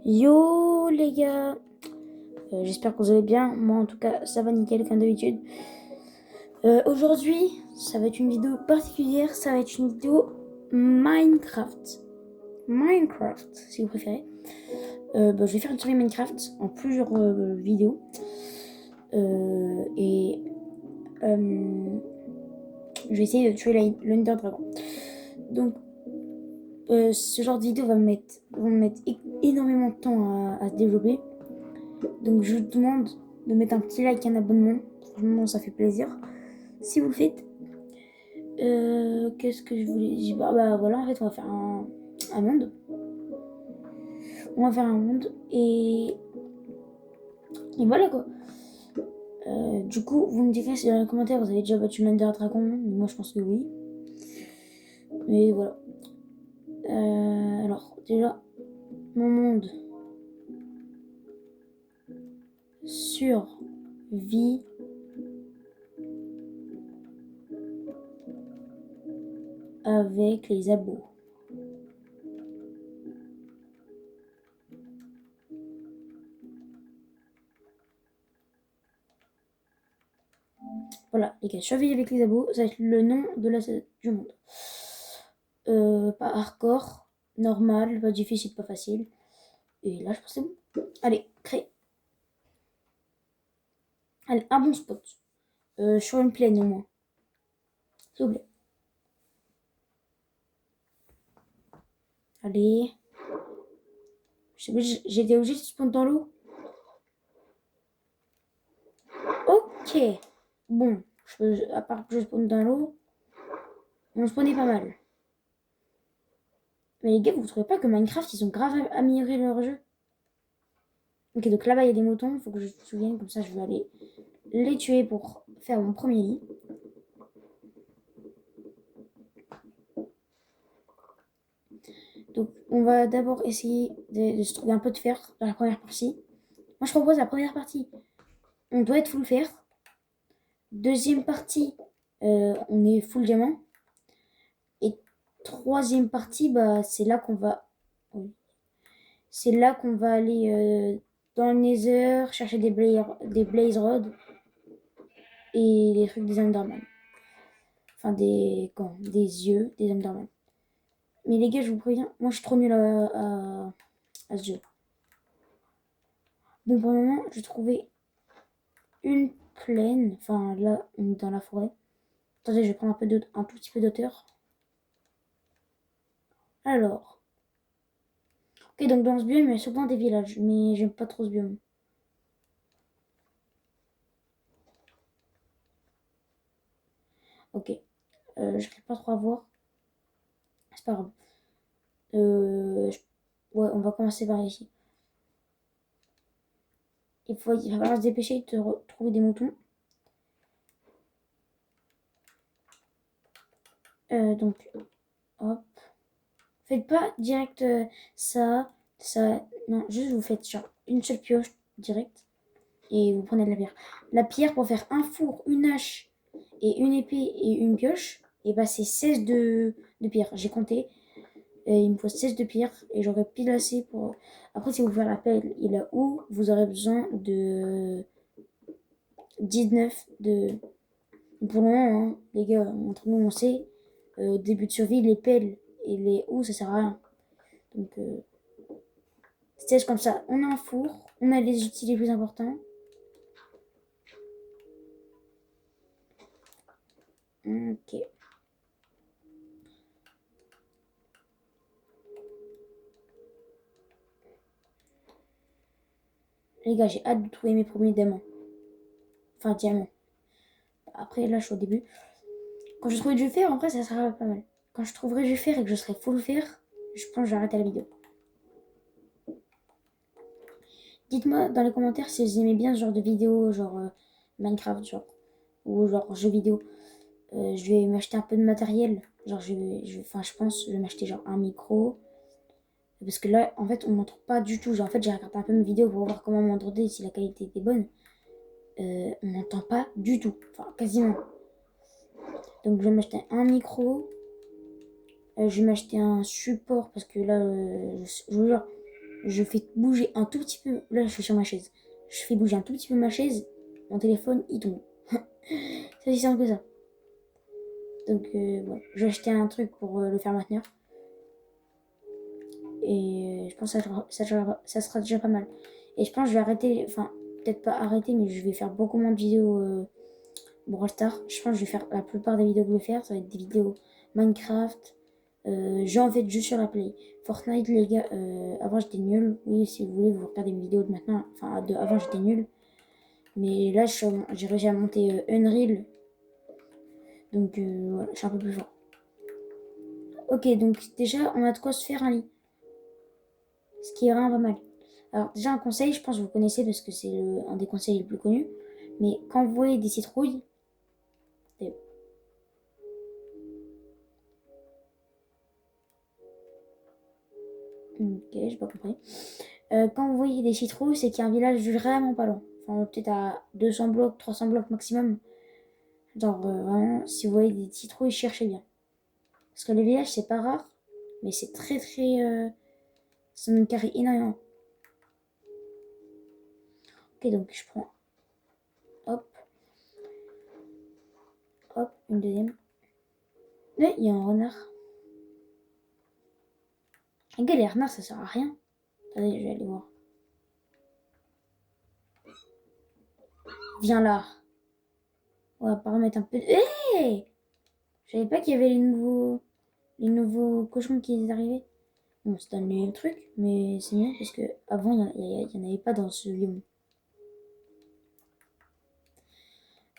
Yo les gars, j'espère que vous allez bien. Moi en tout cas ça va nickel comme d'habitude. Aujourd'hui ça va être une vidéo particulière, ça va être une vidéo Minecraft. Minecraft si vous préférez. Je vais faire une série Minecraft en plusieurs vidéos. Et je vais essayer de tuer l'Under Dragon. Donc ce genre de vidéo va me mettre énormément de temps à se développer. Donc je vous demande de mettre un petit like et un abonnement. Franchement, ça fait plaisir. Si vous le faites, qu'est-ce que je voulais dire? Bah voilà, en fait, on va faire un monde. On va faire un monde et voilà quoi. Du coup, vous me direz si dans les commentaires vous avez déjà battu l'Under Dragon. Moi, je pense que oui. Mais voilà. Alors, déjà, mon monde survie avec les abos. Voilà, les gars, survie avec les abos, ça va être le nom de du monde. Pas hardcore, normal, pas difficile, pas facile. Et là, je pense que c'est bon. Allez, créer. Allez, un bon spot. Sur une plaine au moins. S'il vous plaît. Allez. J'étais obligé de spawn dans l'eau. Ok. Bon, à part que je spawn dans l'eau, on spawnait pas mal. Mais les gars, vous trouvez pas que Minecraft, ils ont grave amélioré leur jeu? Ok, donc là-bas, il y a des moutons. Il faut que je me souvienne. Comme ça, je vais aller les tuer pour faire mon premier lit. Donc, on va d'abord essayer de se trouver un peu de fer dans la première partie. Moi, je propose la première partie. On doit être full fer. Deuxième partie, on est full diamant. Et troisième partie, bah, c'est là qu'on va... C'est là qu'on va aller dans le Nether, chercher des Blaze Rods et des trucs des Enderman. Enfin, des yeux des Enderman. Mais les gars, je vous préviens, moi je suis trop nul à ce jeu. Bon, pour le moment, j'ai trouvé une plaine. Enfin, là, on est dans la forêt. Attendez, je vais prendre un tout petit peu d'auteur. Alors. Ok, donc dans ce biome, il y a souvent des villages. Mais j'aime pas trop ce biome. Ok. J'arrive pas trop à voir. C'est pas grave. Ouais, on va commencer par ici. Il va falloir se dépêcher de trouver des moutons. Donc, hop. Faites pas direct ça. Non, juste vous faites genre une seule pioche direct. Et vous prenez de la pierre. La pierre pour faire un four, une hache et une épée et une pioche, et bah c'est 16 de pierre. J'ai compté. Et il me faut 16 de pierre et j'aurais pile assez pour. Après, si vous faites l'appel, il est où vous aurez besoin de 19 de. Pour le moment, hein, les gars, entre nous, on sait, au début de survie, les pelles et les houes, ça sert à rien. Donc, stage comme ça, on a un four, on a les outils les plus importants. Ok. Les gars, j'ai hâte de trouver mes premiers diamants. Enfin, diamants. Après, là, je suis au début. Quand je trouverai du fer, en vrai, ça sera pas mal. Quand je trouverai du fer et que je serai full fer, je pense que j'arrête la vidéo. Dites-moi dans les commentaires si vous aimez bien ce genre de vidéo, genre Minecraft, genre, ou genre jeux vidéo. Je vais m'acheter un peu de matériel. Genre, je pense, je vais m'acheter genre un micro. Parce que là, en fait, on m'entend pas du tout. Genre, en fait, j'ai regardé un peu mes vidéos pour voir comment m'entendait, si la qualité était bonne. On n'entend pas du tout. Enfin, quasiment. Donc, je vais m'acheter un micro. Je vais m'acheter un support parce que là, je vous jure, je fais bouger un tout petit peu. Là, je suis sur ma chaise. Je fais bouger un tout petit peu ma chaise. Mon téléphone, il tombe. C'est aussi simple que ça. Donc, voilà. Je vais acheter un truc pour le faire maintenir. Et je pense que ça sera déjà pas mal. Et je pense que je vais arrêter. Enfin, peut-être pas arrêter, mais je vais faire beaucoup moins de vidéos Brawl Stars. Je pense que je vais faire la plupart des vidéos que je vais faire. Ça va être des vidéos Minecraft. J'ai en fait juste sur la Play. Fortnite, les gars, avant j'étais nul. Oui, si vous voulez, vous regardez mes vidéos de maintenant. Enfin, avant j'étais nul. Mais là, j'ai réussi à monter Unreal. Donc voilà, je suis un peu plus fort. Ok, donc déjà, on a de quoi se faire un lit. Ce qui est vraiment pas mal. Alors, déjà, un conseil, je pense que vous connaissez parce que c'est un des conseils les plus connus. Mais quand vous voyez des citrouilles, ok, j'ai pas compris. Quand vous voyez des citrouilles, c'est qu'il y a un village vraiment pas loin. Enfin, peut-être à 200 blocs, 300 blocs maximum. Genre, vraiment, si vous voyez des citrouilles, cherchez bien. Parce que les villages, c'est pas rare, mais c'est très très. Ça me carry énormément. Ok, donc je prends. Hop, hop, une deuxième. Là, il y a un renard. Les gars, les renards, ça sert à rien. Attendez, je vais aller voir. Viens là. On va pas remettre un peu de. Hey, je savais pas qu'il y avait les nouveaux cochons qui étaient arrivés. Bon, c'est un le truc, mais c'est mieux parce que avant il y en avait pas dans ce lion.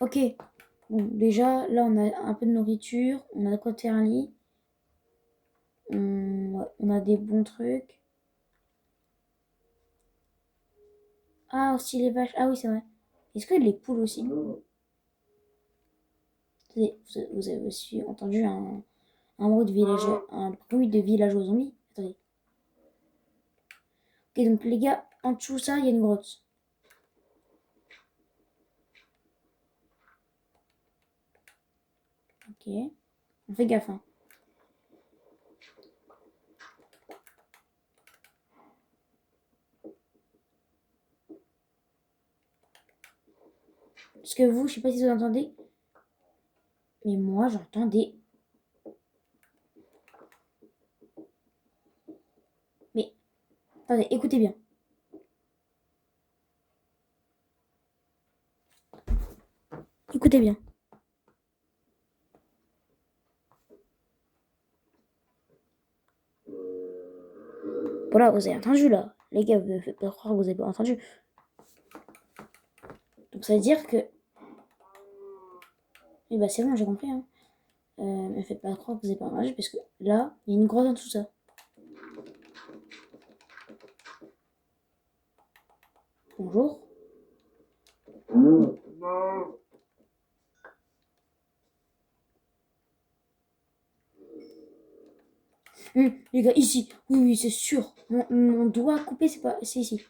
Ok, bon, déjà, là, on a un peu de nourriture, on a de quoi faire un lit, on a des bons trucs. Ah, aussi les vaches. Ah oui, c'est vrai. Est-ce que les poules aussi? Attendez, vous avez aussi entendu un bruit de villageois zombies? Attendez. Ok, donc les gars, en dessous ça, il y a une grotte. Ok, on fait gaffe, hein. Parce que vous, je sais pas si vous entendez, mais moi, j'entends des... Mais, attendez, écoutez bien. Écoutez bien. Voilà, vous avez entendu là. Les gars, vous ne faites pas croire que vous avez pas entendu. Donc ça veut dire que... Eh bah c'est bon, j'ai compris. Hein. Ne faites pas croire que vous avez pas entendu parce que là, il y a une grotte dans tout ça. Bonjour. Les gars, ici. Oui, oui, c'est sûr. Mon doigt coupé, c'est ici.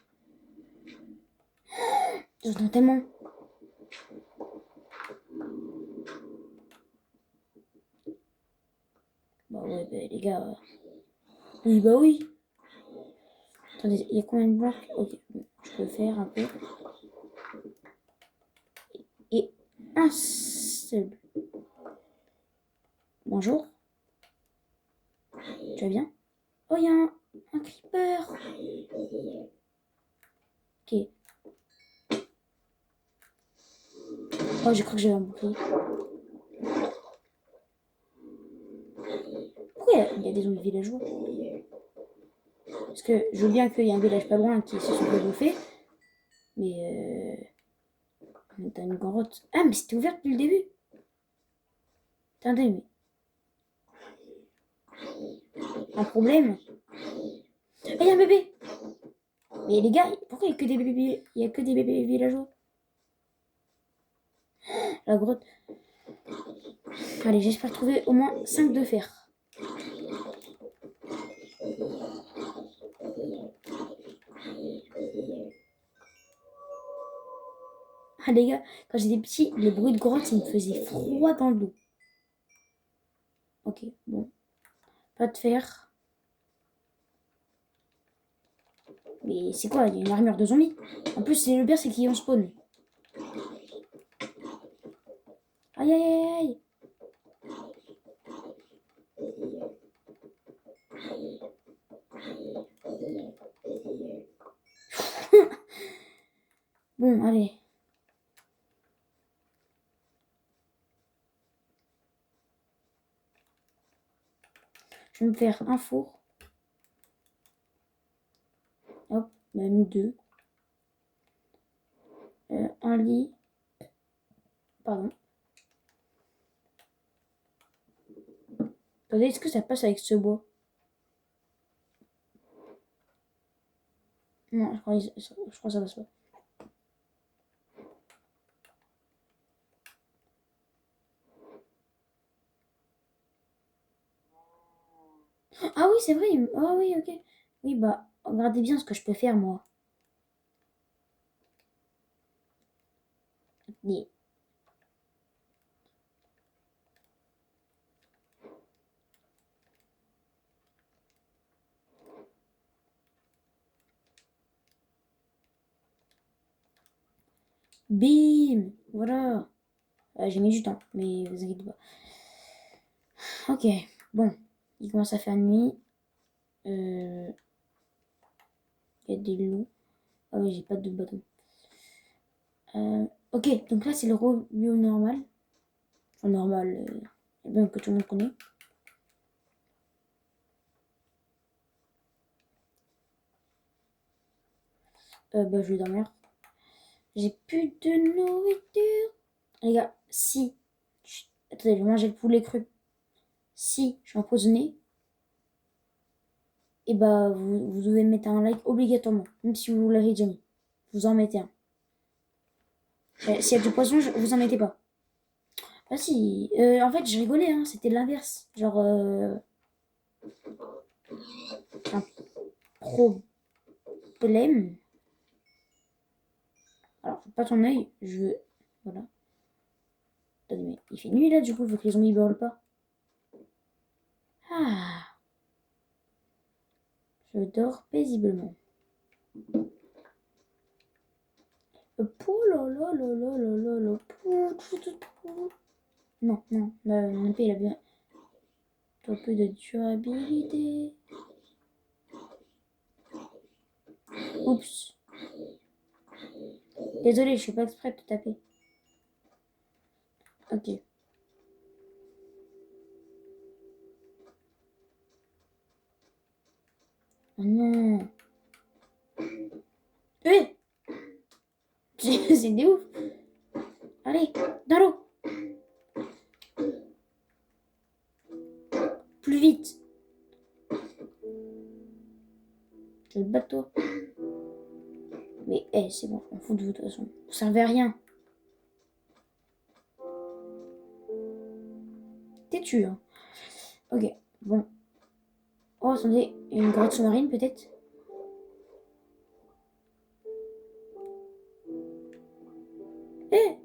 J'entends tellement. Bah ouais, bah, les gars. Oui, bah oui. Attendez, il y a combien de blocs? Ok, bon, je peux faire un peu. Et un seul. Bonjour. Tu vas bien? Oh, il y a un creeper. Ok. Oh, je crois que j'avais un bouclier. Pourquoi il y a des zombies villageois? Parce que je veux bien qu'il y ait un village pas loin qui se sont fait bouffer. Mais t'as une grotte. Ah, mais c'était ouvert depuis le début. Attendez, mais. Un problème? Ah, il y a un bébé! Mais les gars, pourquoi il y a que des bébés? Il y a que des bébés villageois? La grotte. Allez, j'espère trouver au moins 5 de fer. Ah, les gars, quand j'étais petit, les bruits de grotte, ça me faisait froid dans le dos. Ok, bon. Pas de fer. Mais c'est quoi? Il y a une armure de zombies. En plus, le pire, c'est qu'ils ont spawn. Aïe, aïe, aïe, aïe. Bon, allez. Je vais me faire un four. Hop, même deux. Un lit. Pardon. Attendez, est-ce que ça passe avec ce bois? Non, je crois que ça passe pas. Ah oui, c'est vrai. Ah oui, ok. Oui, bah, regardez bien ce que je peux faire, moi. Ni- Bim! Voilà. J'ai mis du temps, mais vous inquiétez pas. Ok, bon. Il commence à faire nuit. Il y a des loups. Ah oui, j'ai pas de bâton. Ok, donc là, c'est le bio normal. Enfin, normal, bien que tout le monde connaît. Bah, je vais dormir. J'ai plus de nourriture. Les gars, si... Attendez, je vais manger le poulet cru. Si je suis empoisonné, et bah, vous devez mettre un like obligatoirement. Même si vous l'avez déjà mis. Vous en mettez un. S'il y a du poisson, vous en mettez pas. Ah si, en fait, je rigolais, hein, c'était l'inverse. Genre, un problème. Alors, pas ton œil, je veux... Voilà. Attendez, mais il fait nuit là, du coup, faut que les zombies hurlent pas. Ah, je dors paisiblement. Pou là là là là là là là. Non, non, mon épée, il a bien un peu de durabilité. Oups. Désolé, je suis pas exprès de te taper. Ok. Oh non. Hé c'est des ouf. Allez, dans l'eau. Plus vite. Le bateau. Mais c'est bon, on fout de vous de toute façon. Vous servez à rien. Têtu, hein. Ok, bon. Oh, attendez, une grotte sous-marine peut-être. Eh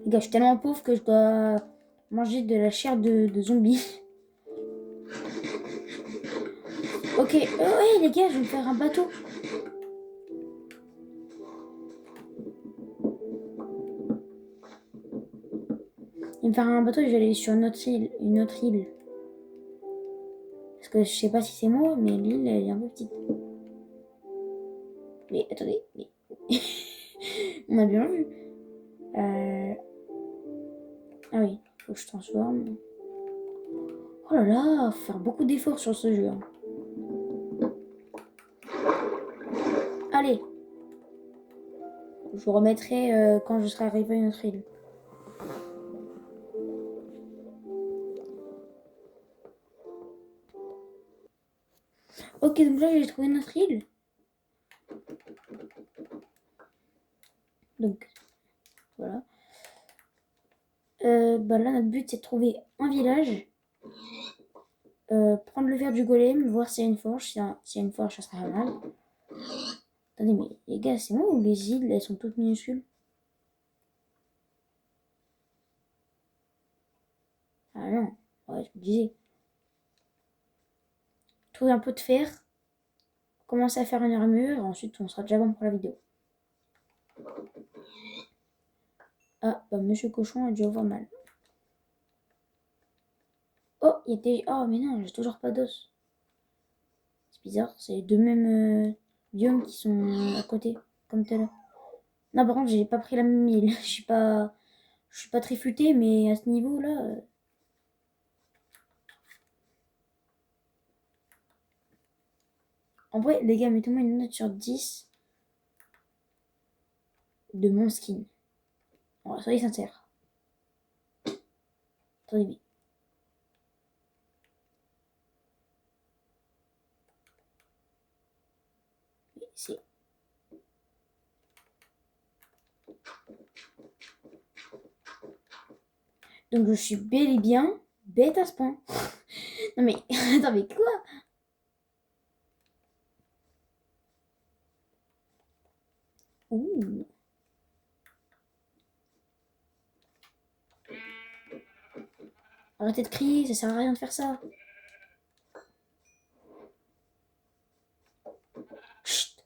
Les gars, je suis tellement pauvre que je dois manger de la chair de zombie. Ok, ouais, les gars, je vais me faire un bateau. Je vais me faire un bateau et je vais aller sur une autre île. Parce que je sais pas si c'est moi, mais l'île, elle est un peu petite. Mais attendez, mais... on a bien vu. Ah oui, faut que je transforme. Oh là là, faut faire beaucoup d'efforts sur ce jeu, hein. Allez, je vous remettrai quand je serai arrivé à une autre île. Ok, donc là, j'ai trouvé notre île. Donc, voilà. Bah là, notre but, c'est de trouver un village. Prendre le verre du golem, voir s'il y a une forge. S'il y a une forge, ça sera pas mal. Attendez, mais les gars, c'est moi ou les îles, elles sont toutes minuscules? non. Ouais, je me disais. Trouver un pot de fer. Commencer à faire une armure. Ensuite, on sera déjà bon pour la vidéo. Ah, bah, Monsieur Cochon a dû avoir mal. Oh, il était... Oh, mais non, j'ai toujours pas d'os. C'est bizarre, c'est les deux mêmes biomes qui sont à côté, comme tout à l'heure. Non, par contre, j'ai pas pris la même île. Je suis pas très futé, mais à ce niveau-là... En vrai, les gars, mettez-moi une note sur 10 de mon skin. Bon, soyez sincères. Attendez, c'est... Donc, je suis bel et bien bête à ce point. Non, mais... Attends, mais quoi? Ouh. Arrêtez de crier, ça sert à rien de faire ça. Chut.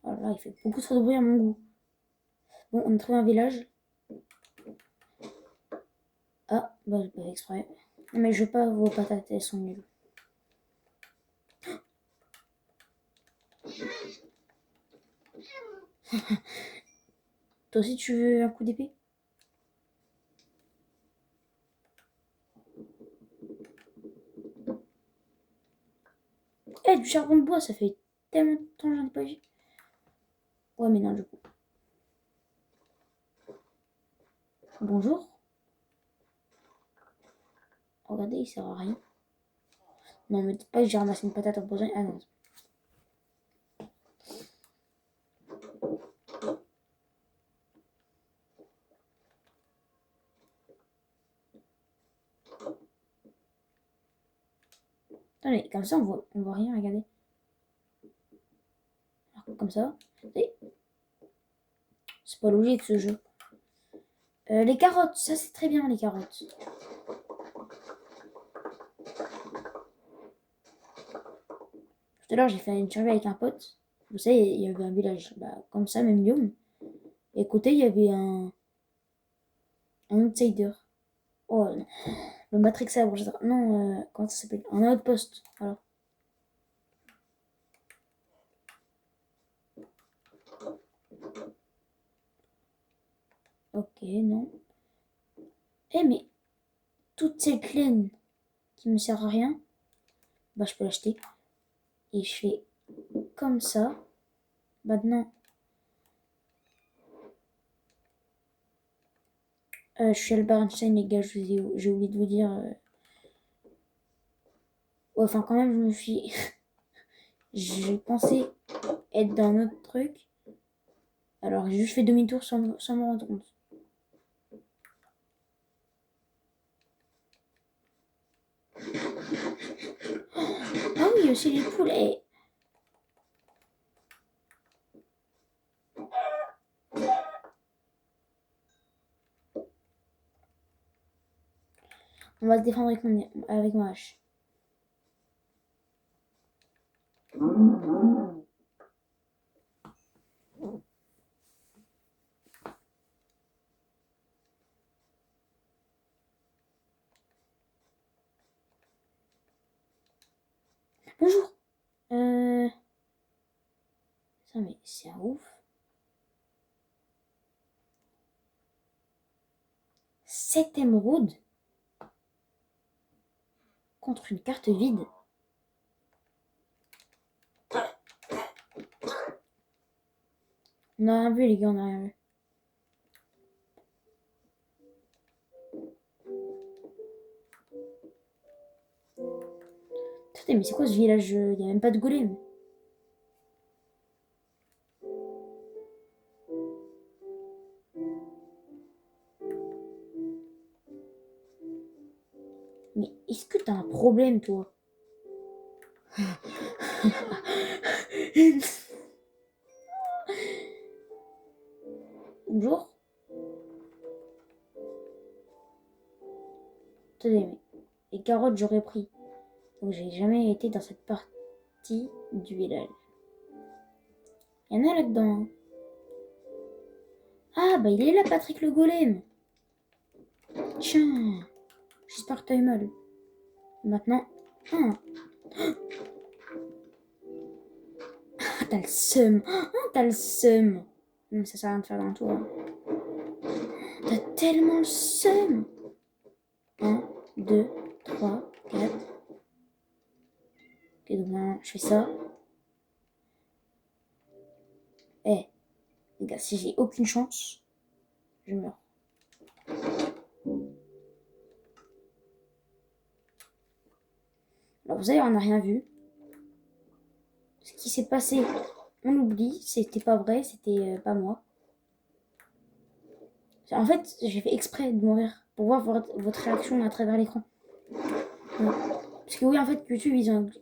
Oh là, il fait beaucoup trop de bruit à mon goût. Bon, on a trouvé un village. Ah, bah, j'ai pas fait exprès. Non, mais je veux pas vos patates, elles sont nulles. Toi aussi, tu veux un coup d'épée? Eh, du charbon de bois, ça fait tellement de temps que j'en ai pas vu. Ouais, mais non, du coup. Bonjour. Regardez, il sert à rien. Non, me dites pas que j'ai ramassé une patate en besoin. Ah non. Attendez, comme ça, on voit rien, regardez. Alors, comme ça. C'est pas logique ce jeu. Les carottes, ça c'est très bien les carottes. Tout à l'heure j'ai fait une survie avec un pote. Vous savez, il y avait un village. Bah, comme ça, même biome. Et à côté, il y avait un outsider. Oh non. Le Matrix Sabre, non, comment ça s'appelle? Un outpost. Voilà. Ok, non. Eh mais, toute cette laine qui me sert à rien, bah je peux l'acheter. Et je fais comme ça. Maintenant, je suis Albert Einstein, les gars, j'ai oublié de vous dire. Ouais, enfin, quand même, je me suis. J'ai pensé être dans un autre truc. Alors, j'ai juste fait demi-tour sans me rendre compte. Ah oui, aussi les poules. Eh, on va se défendre avec ma hache. Bonjour. Ça, mais c'est un ouf. 7 émeraudes contre une carte vide. On n'a rien vu, les gars, on n'a rien vu. Putain, mais c'est quoi ce village? Il n'y a même pas de golem. Mais est-ce que t'as un problème, toi? Bonjour. Attendez, mais les carottes, j'aurais pris. Donc, j'ai jamais été dans cette partie du village. Il y en a là-dedans. Hein. Ah, bah il est là, Patrick le golem. Tiens, j'espère que t'as eu mal. Maintenant, ah, t'as le seum. Ah, t'as le seum. Non, ça sert à rien de faire un tour. Hein. T'as tellement le seum. 1, 2, 3, 4. Ok, donc maintenant, je fais ça. Eh, les gars, si j'ai aucune chance, je meurs. Alors, vous savez, on n'a rien vu. Ce qui s'est passé, on oublie. C'était pas vrai, c'était pas moi. En fait, j'ai fait exprès de mourir pour voir votre réaction à travers l'écran. Ouais. Parce que oui, en fait, YouTube,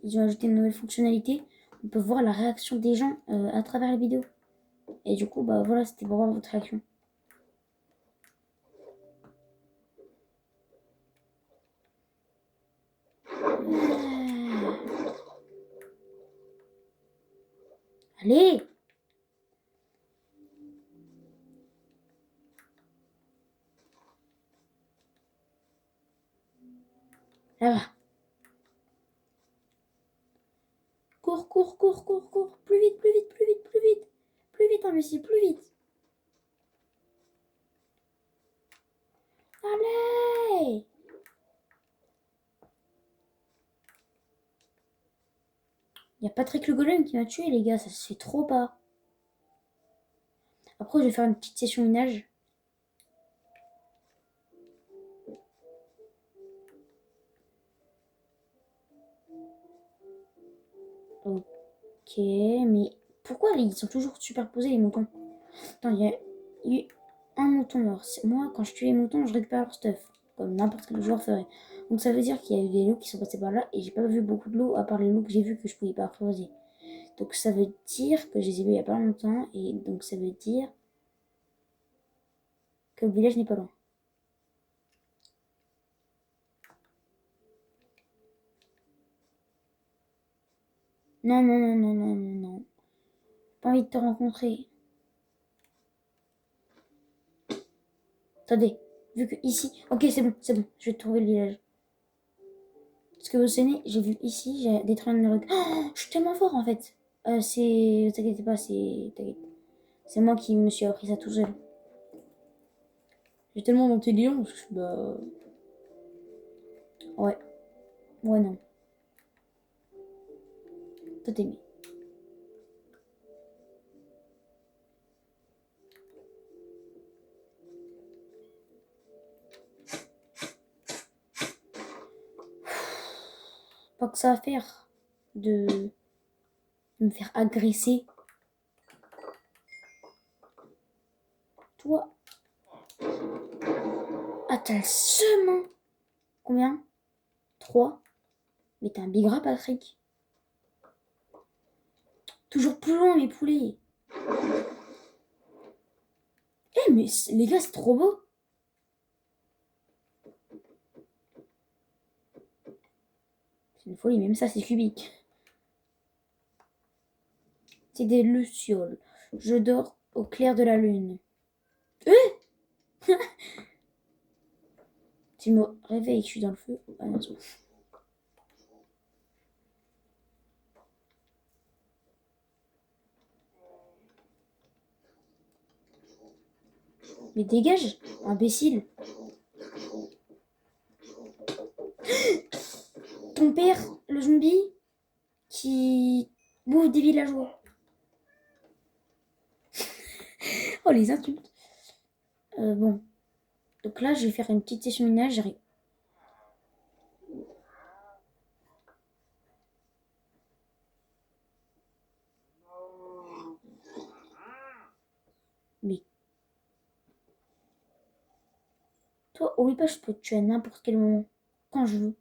ils ont ajouté une nouvelle fonctionnalité. On peut voir la réaction des gens à travers la vidéo. Et du coup, bah voilà, c'était pour voir votre réaction. Allez! Là-bas. Cours, cours, cours, cours, cours. Plus vite, plus vite, plus vite, plus vite. Plus vite, imbécile, plus vite. Allez! Il y a Patrick le Golem qui m'a tué, les gars. Ça se fait trop pas. Après, je vais faire une petite session minage. Ok, mais pourquoi ils sont toujours superposés, les moutons? Attends, il y a eu un mouton mort. Moi, quand je tue les moutons, je récupère leur stuff, comme n'importe quel joueur ferait. Donc ça veut dire qu'il y a eu des loups qui sont passés par là, et j'ai pas vu beaucoup de loups, à part les loups que j'ai vus que je pouvais pas creuser. Donc ça veut dire que je les ai vus il y a pas longtemps, et donc ça veut dire que le village n'est pas loin. Non, non, non, non, non, non, non. Pas envie de te rencontrer. Attendez, vu que ici... Ok, c'est bon, je vais trouver le village. Parce que vous savez, j'ai vu ici, j'ai détruit un truc. Oh, je suis tellement fort en fait. T'inquiète pas, t'inquiète. C'est moi qui me suis appris ça tout seul. J'ai tellement d'intelligence. Bah. Ouais. Ouais, non. Toi, t'es mis. Pas que ça à faire de me faire agresser. Toi. Ah, t'as le seum, hein. Combien 3. Mais t'es un big rat, Patrick. Toujours plus loin, mes poulets. Eh, mais les gars, c'est trop beau. C'est une folie, même ça, c'est cubique. C'est des lucioles. Je dors au clair de la lune. Tu me réveilles, je suis dans le feu. Ah non, c'est bon. Mais dégage, imbécile. Ton père, le zombie, qui bouffe des villageois. Oh, les insultes. Bon. Donc là, je vais faire une petite session minage. J'arrive. Mais toi, oublie pas, je peux te tuer à n'importe quel moment. Quand je veux.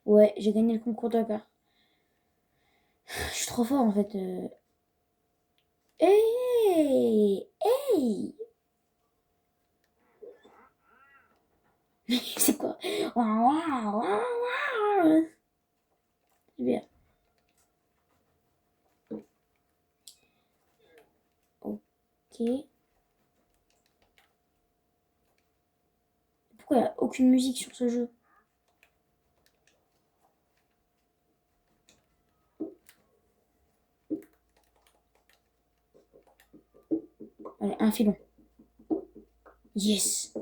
Ouais, j'ai gagné le concours de Dakar. Je suis trop fort en fait. Hey! Hey! Pourquoi il n'y a aucune musique sur ce jeu? Allez, un filon. Yes.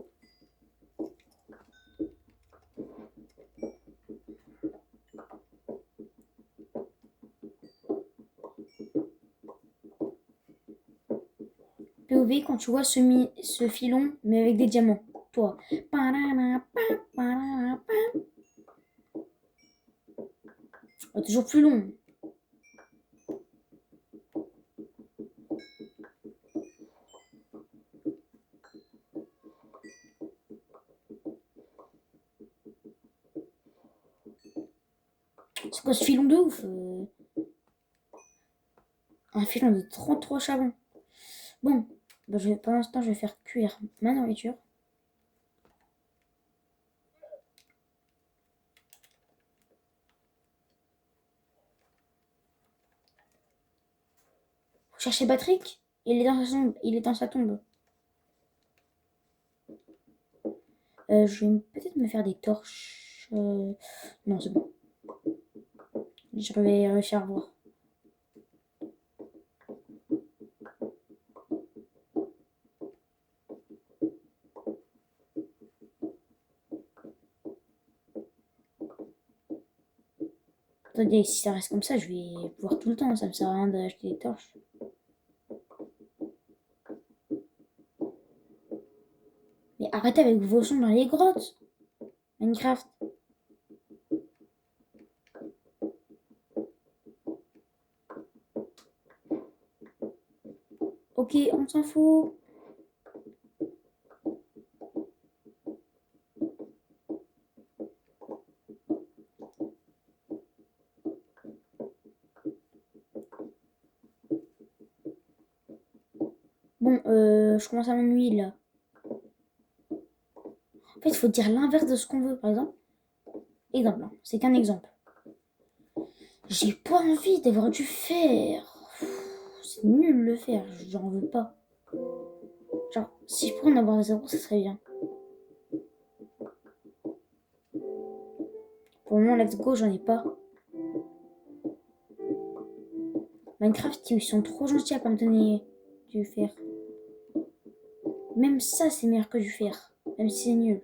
POV quand tu vois ce filon, mais avec des diamants. Toi. Oh, toujours plus long. C'est quoi ce filon de ouf? Un filon de 33 charbons. Bon, bah, pour l'instant, je vais faire cuire ma nourriture. Vous cherchez Patrick? Il est dans sa tombe. Je vais peut-être me faire des torches. Non, c'est bon. Je vais réussir à voir. Attendez, si ça reste comme ça, je vais voir tout le temps. Ça me sert à rien d'acheter des torches. Mais arrêtez avec vos sons dans les grottes. Minecraft. Ok, on s'en fout. Bon, je commence à m'ennuyer là. En fait, il faut dire l'inverse de ce qu'on veut, par exemple. Exemple, hein, c'est qu'un exemple. J'ai pas envie d'avoir du fer. C'est nul le fer, j'en veux pas. Genre, si je pourrais en avoir zéro, ça serait bien. Pour le moment, let's go, j'en ai pas. Minecraft, ils sont trop gentils à pas me donner du fer. Même ça, c'est meilleur que du fer. Même si c'est nul.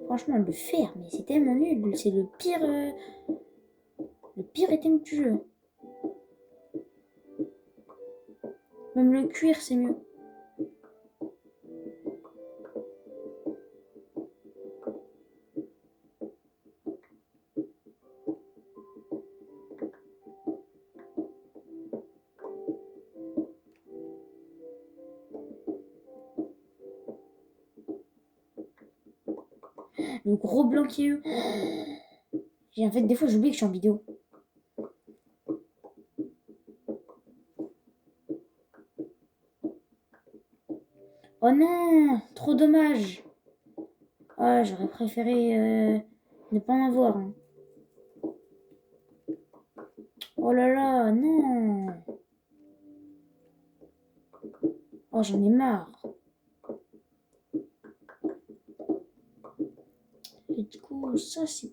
Franchement, le fer, mais c'est tellement nul. C'est le pire item du jeu. Même le cuir, c'est mieux. Le gros blanc qui est eu. En fait, des fois, j'oublie que je suis en vidéo. Oh non, trop dommage. Ah, j'aurais préféré ne pas en avoir. Hein. Oh là là, non. Oh, j'en ai marre. Et du coup, ça, c'est...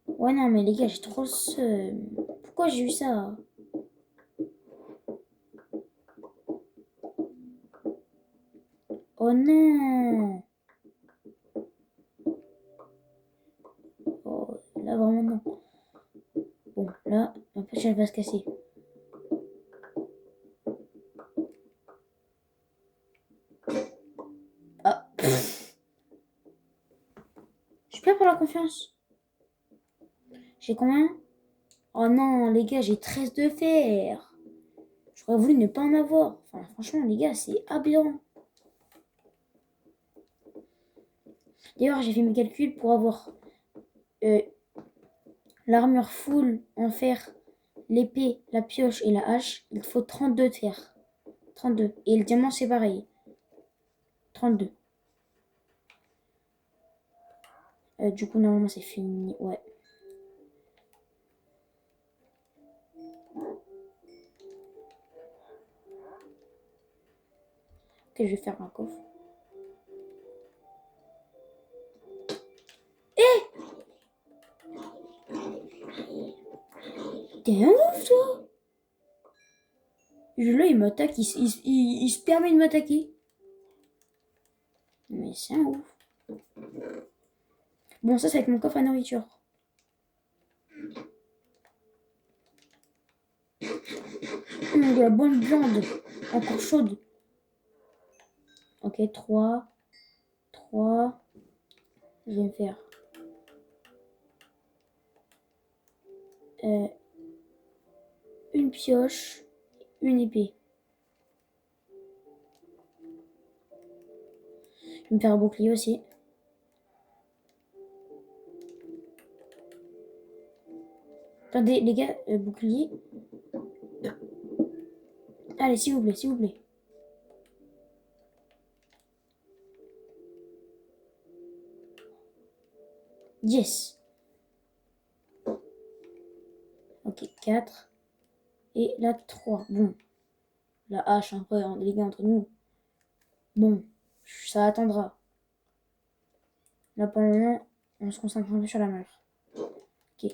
Ouais, non, mais les gars, j'ai trop le seum. Pourquoi j'ai eu ça? Oh non. Oh, là, vraiment, non. Bon, là, ma poche, elle va se casser. Ah, je perds pour la confiance. J'ai combien? Oh non, les gars, j'ai 13 de fer. J'aurais voulu ne pas en avoir. Enfin, franchement, les gars, c'est aberrant. D'ailleurs, j'ai fait mes calculs pour avoir euh, l'armure full en fer, l'épée, la pioche et la hache. Il faut 32 de fer. 32. Et le diamant, c'est pareil. 32. Du coup, normalement, c'est fini. Ouais. Ok, je vais faire un coffre. T'es un ouf, toi! Là, il m'attaque, il se permet de m'attaquer. Mais c'est un ouf. Bon, ça va être mon coffre à nourriture. De la bonne viande. Encore chaude. Ok, 3. 3. Je vais me faire une pioche, une épée. Je vais me faire un bouclier aussi. Attendez, les gars, bouclier. Allez, s'il vous plaît, s'il vous plaît. Yes. Ok, 4. Et là, 3. Bon. La hache, après, les gars, entre nous. Bon, ça attendra. Là, pour le moment, on se concentre un peu sur la mer. Ok. Je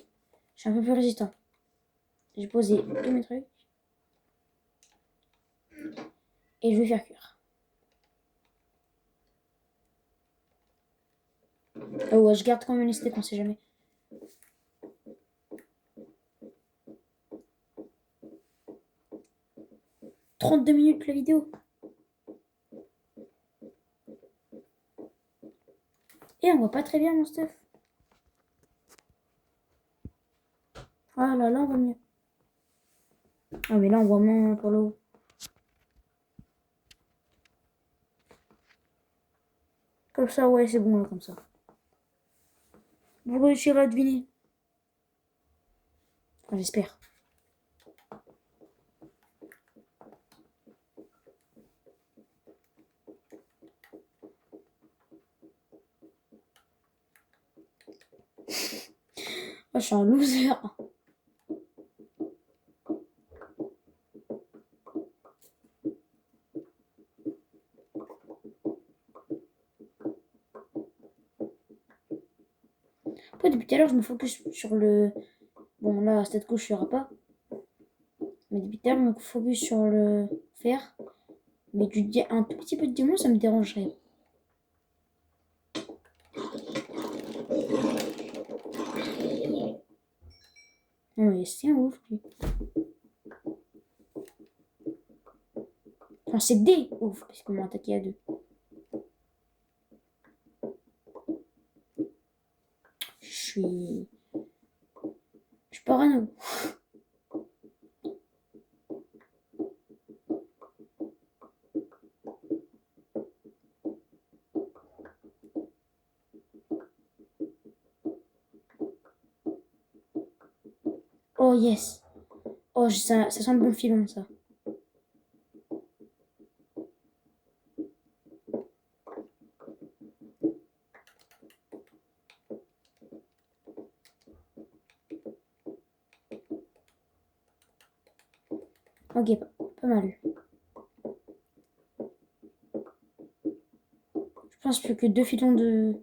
suis un peu plus résistant. J'ai posé tous mes trucs. Et je vais faire cuire. Oh ouais, je garde quand même les steaks, on sait jamais. 32 minutes la vidéo. Et on voit pas très bien mon stuff. Ah là, là, on voit mieux. Ah, mais là, on voit moins pour le haut. Comme ça, ouais, c'est bon, là, comme ça. Vous réussirez à deviner. Enfin, j'espère. Oh, je suis un loser. Après, depuis tout à l'heure, je me focus sur le... Bon, là, cette couche, il n'y aura pas. Mais depuis tout à l'heure, je me focus sur le fer. Mais un tout petit peu de diamant, ça me dérangerait. Non, mais c'est un ouf, lui. Enfin, c'est des ouf, parce qu'on m'a attaqué à 2. Je suis parano. Oh, yes. Oh, ça sent le bon filon, ça. Ok, pas mal. Je pense plus que 2 filons de...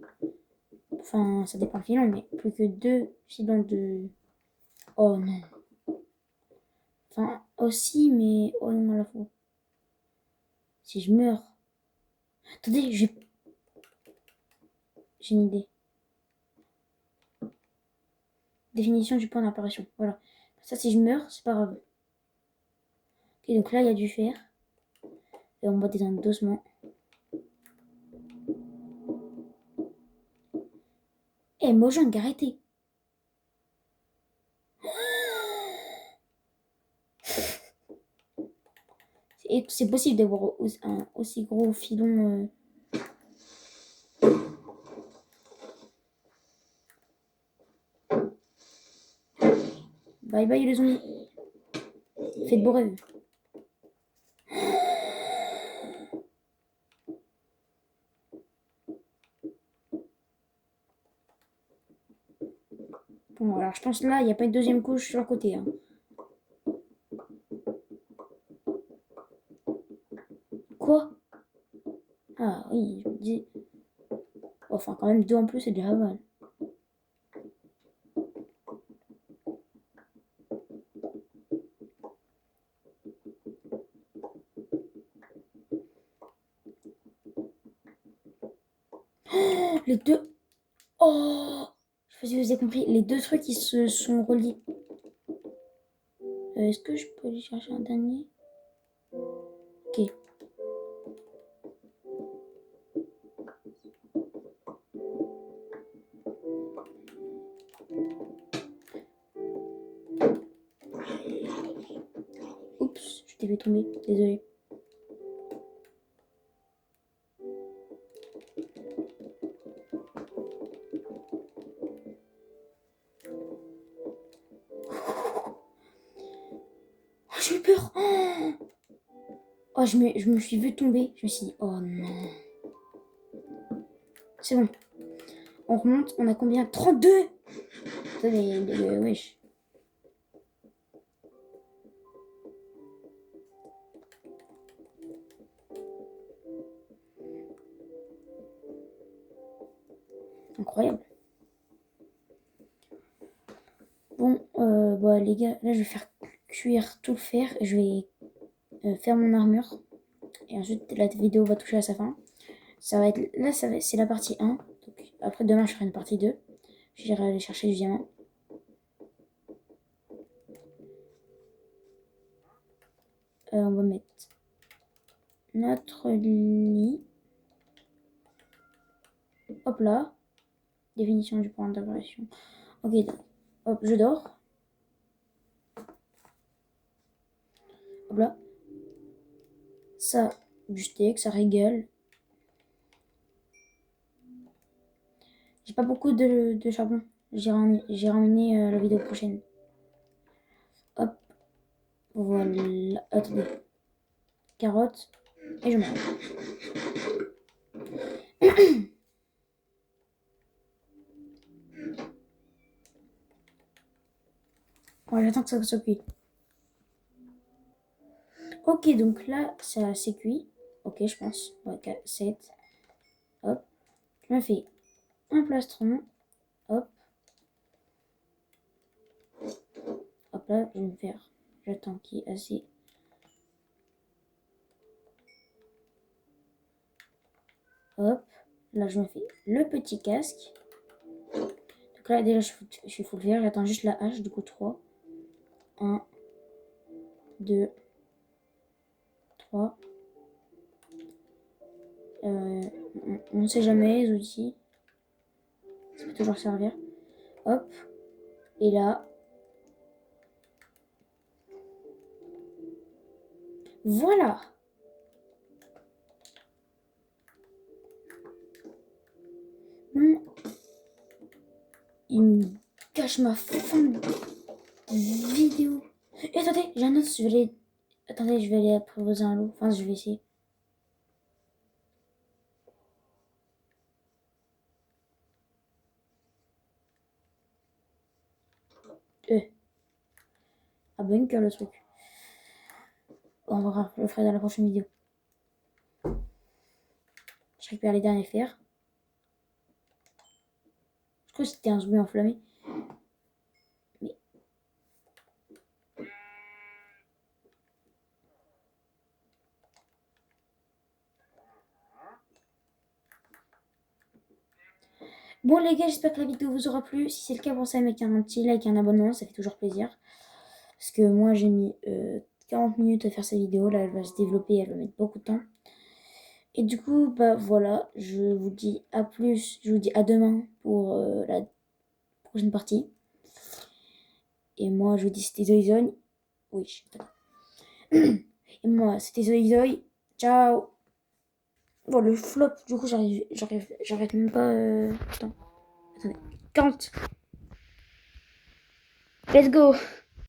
Enfin, ça dépend le filon, mais plus que 2 filons de... Oh non. Enfin, aussi, mais... Oh non, à la fois. Si je meurs... Attendez, j'ai une idée. Définition du point d'apparition. Voilà. Ça, si je meurs, c'est pas grave. Ok, donc là, il y a du fer. Et on va descendre doucement. Eh, Mojang, arrêtez. C'est possible d'avoir un aussi gros filon. Bye bye les zombies. Faites beau rêve. Bon, alors je pense là, il n'y a pas une deuxième couche sur le côté. Hein. Quoi? oui, je me dis. Enfin, quand même, 2 en plus, c'est déjà pas mal. Oh, les deux. Oh, je sais pas si vous avez compris. Les deux trucs, ils se sont reliés. Est-ce que je peux aller chercher un dernier? Ok. Oups, je t'ai fait tomber. Désolé. Oh, j'ai eu peur. Oh, je me suis vu tomber. Je me suis dit, oh non. C'est bon. On remonte. On a combien? 32. Attendez, wesh. Incroyable. Bon, bah les gars, là je vais faire cuire tout le fer. Je vais faire mon armure. Et ensuite la vidéo va toucher à sa fin. Ça va être. Là, c'est la partie 1. Donc, après demain je ferai une partie 2. J'irai aller chercher du diamant. On va mettre notre lit. Hop là. Définition du point d'interrogation. Ok, hop, je dors. Hop là. Ça, du steak, ça régale. J'ai pas beaucoup de charbon. J'ai ramené la vidéo prochaine. Hop. Voilà. Attendez. Carotte. Et je mange. Voilà, j'attends que ça soit cuit. Ok, donc là, ça c'est cuit. Ok, je pense. Ouais, 7. Hop. Je me fais un plastron. Hop. Hop là, je vais me faire. J'attends qu'il y ait assez. Hop. Là, je me fais le petit casque. Donc là, déjà, je suis full vert. J'attends juste la hache, du coup, 3. 1, 2, 3. On ne sait jamais, les outils. Ça peut toujours servir. Hop. Et là. Voilà. Il me cache ma fin de vidéo. Et attendez, j'ai un autre. Attendez, je vais aller proposer un lot. Enfin, je vais essayer. Ah, bunker le truc. On verra, je le ferai dans la prochaine vidéo. Je récupère les derniers fers. Je crois que c'était un zombie enflammé. Mais. Bon les gars, j'espère que la vidéo vous aura plu. Si c'est le cas, pensez à mettre un petit like et un abonnement, ça fait toujours plaisir. Parce que moi j'ai mis 40 minutes à faire cette vidéo. Là elle va se développer, elle va mettre beaucoup de temps. Et du coup, bah voilà, je vous dis à plus, je vous dis à demain pour la prochaine partie. Et moi je vous dis c'était Zoizone. Oui, et moi c'était Zoizoi. Ciao. Bon, le flop, du coup j'arrête même pas. Attends, attendez. 40. Let's go.